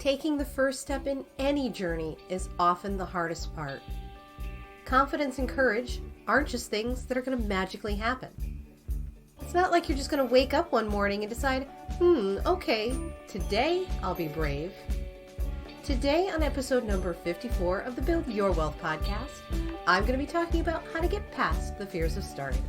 Taking the first step in any journey is often the hardest part. Confidence and courage aren't just things that are going to magically happen. It's not like you're just going to wake up one morning and decide, okay, today I'll be brave. Today on episode number 54 of the Build Your Wealth podcast, I'm going to be talking about how to get past the fears of starting.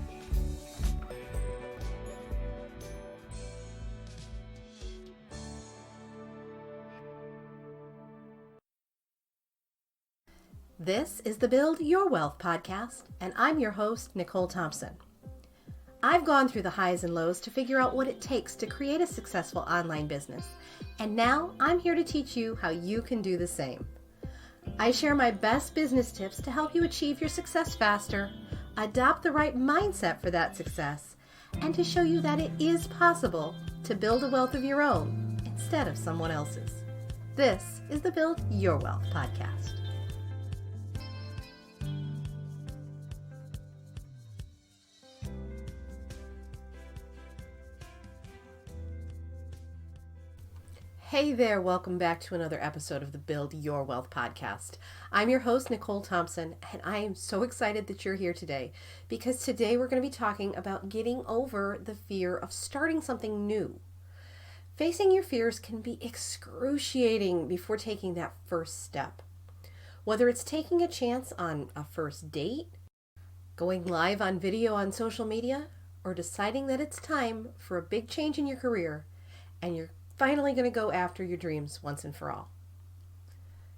This is the Build Your Wealth podcast, and I'm your host, Nicole Thompson. I've gone through the highs and lows to figure out what it takes to create a successful online business, and now I'm here to teach you how you can do the same. I share my best business tips to help you achieve your success faster, adopt the right mindset for that success, and to show you that it is possible to build a wealth of your own instead of someone else's. This is the Build Your Wealth podcast. Hey there, welcome back to another episode of the Build Your Wealth podcast. I'm your host, Nicole Thompson, and I am so excited that you're here today because today we're going to be talking about getting over the fear of starting something new. Facing your fears can be excruciating before taking that first step. Whether it's taking a chance on a first date, going live on video on social media, or deciding that it's time for a big change in your career and you're finally going to go after your dreams once and for all.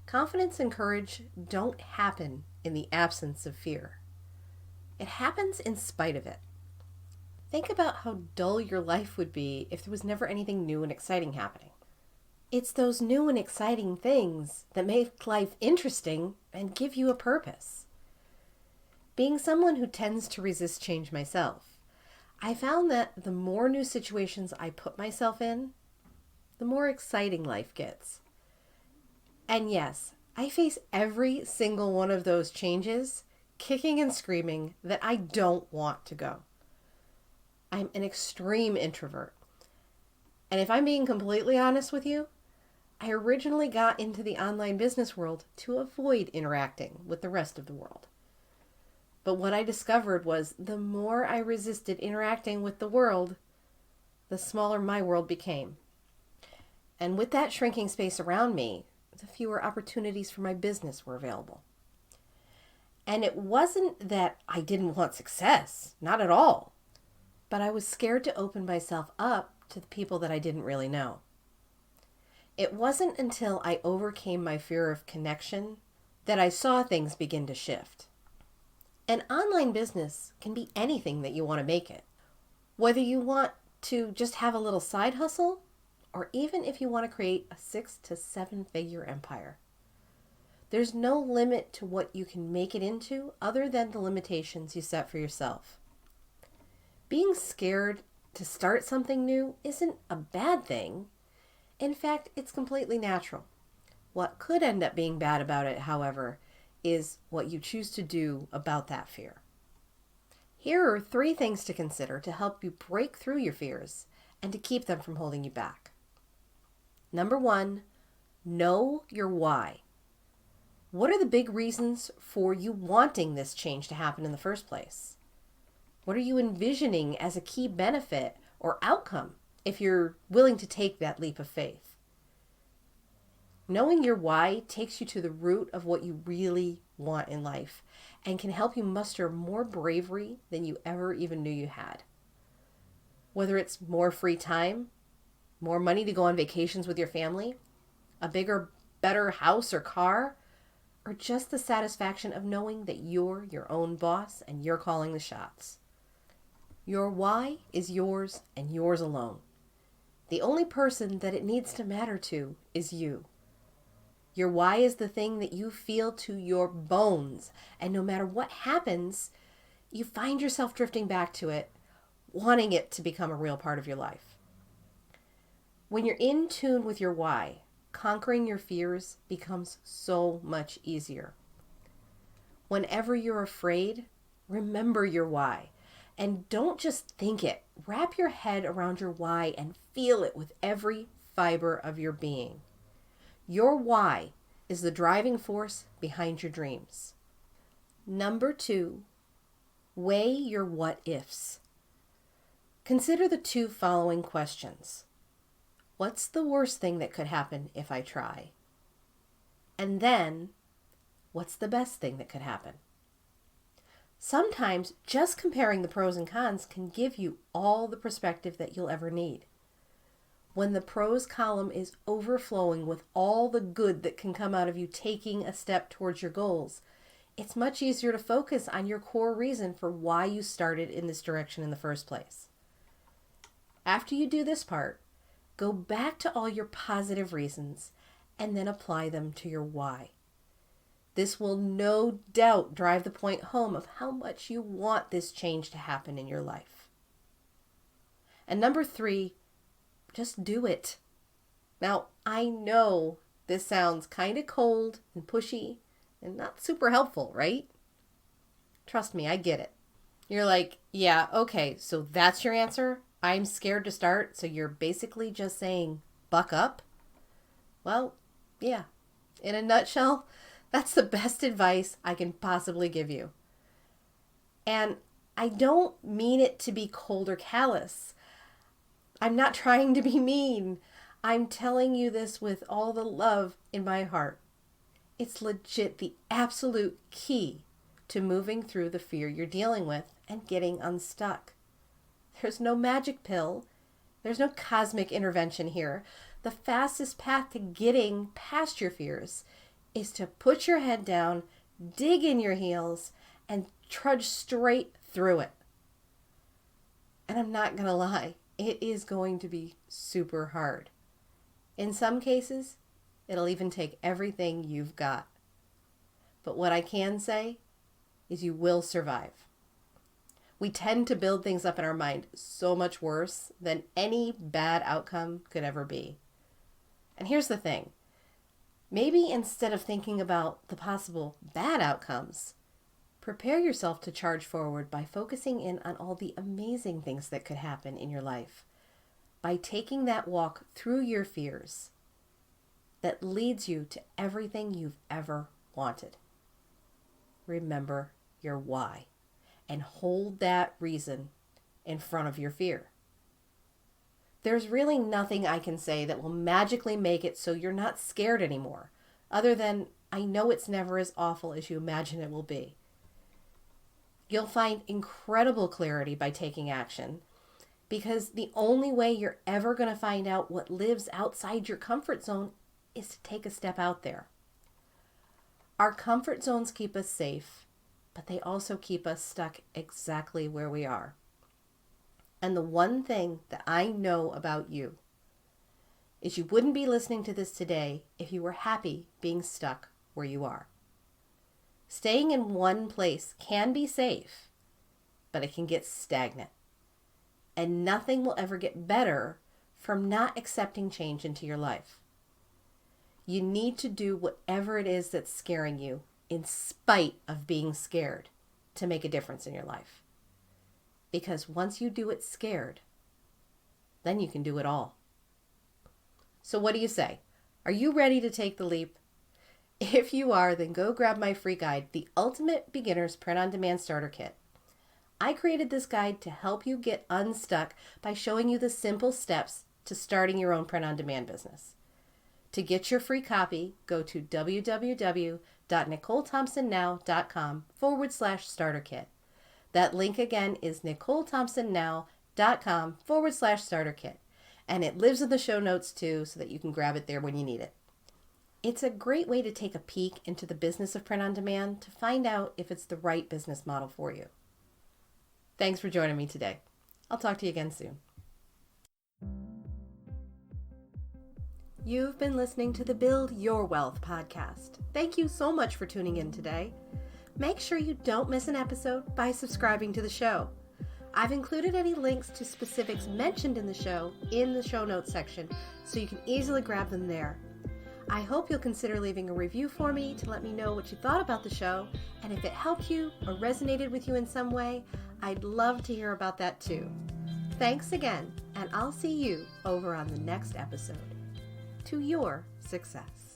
Confidence and courage don't happen in the absence of fear. It happens in spite of it. Think about how dull your life would be if there was never anything new and exciting happening. It's those new and exciting things that make life interesting and give you a purpose. Being someone who tends to resist change myself, I found that the more new situations I put myself in, the more exciting life gets. And yes, I face every single one of those changes, kicking and screaming that I don't want to go. I'm an extreme introvert. And if I'm being completely honest with you, I originally got into the online business world to avoid interacting with the rest of the world. But what I discovered was the more I resisted interacting with the world, the smaller my world became. And with that shrinking space around me, the fewer opportunities for my business were available. And it wasn't that I didn't want success, not at all. But I was scared to open myself up to the people that I didn't really know. It wasn't until I overcame my fear of connection that I saw things begin to shift. An online business can be anything that you want to make it. Whether you want to just have a little side hustle, or even if you want to create a 6 to 7 figure empire. There's no limit to what you can make it into other than the limitations you set for yourself. Being scared to start something new isn't a bad thing. In fact, it's completely natural. What could end up being bad about it, however, is what you choose to do about that fear. Here are 3 things to consider to help you break through your fears and to keep them from holding you back. Number 1, know your why. What are the big reasons for you wanting this change to happen in the first place? What are you envisioning as a key benefit or outcome if you're willing to take that leap of faith? Knowing your why takes you to the root of what you really want in life and can help you muster more bravery than you ever even knew you had. Whether it's more free time, more money to go on vacations with your family, a bigger, better house or car, or just the satisfaction of knowing that you're your own boss and you're calling the shots. Your why is yours and yours alone. The only person that it needs to matter to is you. Your why is the thing that you feel to your bones, and no matter what happens, you find yourself drifting back to it, wanting it to become a real part of your life. When you're in tune with your why, conquering your fears becomes so much easier. Whenever you're afraid, remember your why. And don't just think it. Wrap your head around your why and feel it with every fiber of your being. Your why is the driving force behind your dreams. Number 2, weigh your what ifs. Consider the 2 following questions. What's the worst thing that could happen if I try? And then, what's the best thing that could happen? Sometimes just comparing the pros and cons can give you all the perspective that you'll ever need. When the pros column is overflowing with all the good that can come out of you taking a step towards your goals, it's much easier to focus on your core reason for why you started in this direction in the first place. After you do this part, go back to all your positive reasons and then apply them to your why. This will no doubt drive the point home of how much you want this change to happen in your life. And number 3, just do it. Now, I know this sounds kind of cold and pushy and not super helpful, right? Trust me, I get it. You're like, yeah, okay, so that's your answer? I'm scared to start, so you're basically just saying, buck up? Well, yeah. In a nutshell, that's the best advice I can possibly give you. And I don't mean it to be cold or callous. I'm not trying to be mean. I'm telling you this with all the love in my heart. It's legit the absolute key to moving through the fear you're dealing with and getting unstuck. There's no magic pill. There's no cosmic intervention here. The fastest path to getting past your fears is to put your head down, dig in your heels, and trudge straight through it. And I'm not going to lie, it is going to be super hard. In some cases, it'll even take everything you've got. But what I can say is you will survive. We tend to build things up in our mind so much worse than any bad outcome could ever be. And here's the thing. Maybe instead of thinking about the possible bad outcomes, prepare yourself to charge forward by focusing in on all the amazing things that could happen in your life. By taking that walk through your fears that leads you to everything you've ever wanted. Remember your why. And hold that reason in front of your fear. There's really nothing I can say that will magically make it so you're not scared anymore, other than I know it's never as awful as you imagine it will be. You'll find incredible clarity by taking action, because the only way you're ever going to find out what lives outside your comfort zone is to take a step out there. Our comfort zones keep us safe, but they also keep us stuck exactly where we are. And the one thing that I know about you is you wouldn't be listening to this today if you were happy being stuck where you are. Staying in one place can be safe, but it can get stagnant. And nothing will ever get better from not accepting change into your life. You need to do whatever it is that's scaring you in spite of being scared to make a difference in your life. Because once you do it scared, then you can do it all. So what do you say? Are you ready to take the leap? If you are, then go grab my free guide, The Ultimate Beginner's Print-on-Demand Starter Kit. I created this guide to help you get unstuck by showing you the simple steps to starting your own print-on-demand business. To get your free copy, go to www.nicolethompsonnow.com/starter kit. That link again is nicolethompsonnow.com/starter kit. And it lives in the show notes too, so that you can grab it there when you need it. It's a great way to take a peek into the business of print on demand to find out if it's the right business model for you. Thanks for joining me today. I'll talk to you again soon. You've been listening to the Build Your Wealth podcast. Thank you so much for tuning in today. Make sure you don't miss an episode by subscribing to the show. I've included any links to specifics mentioned in the show notes section, so you can easily grab them there. I hope you'll consider leaving a review for me to let me know what you thought about the show, and if it helped you or resonated with you in some way, I'd love to hear about that too. Thanks again, and I'll see you over on the next episode. To your success.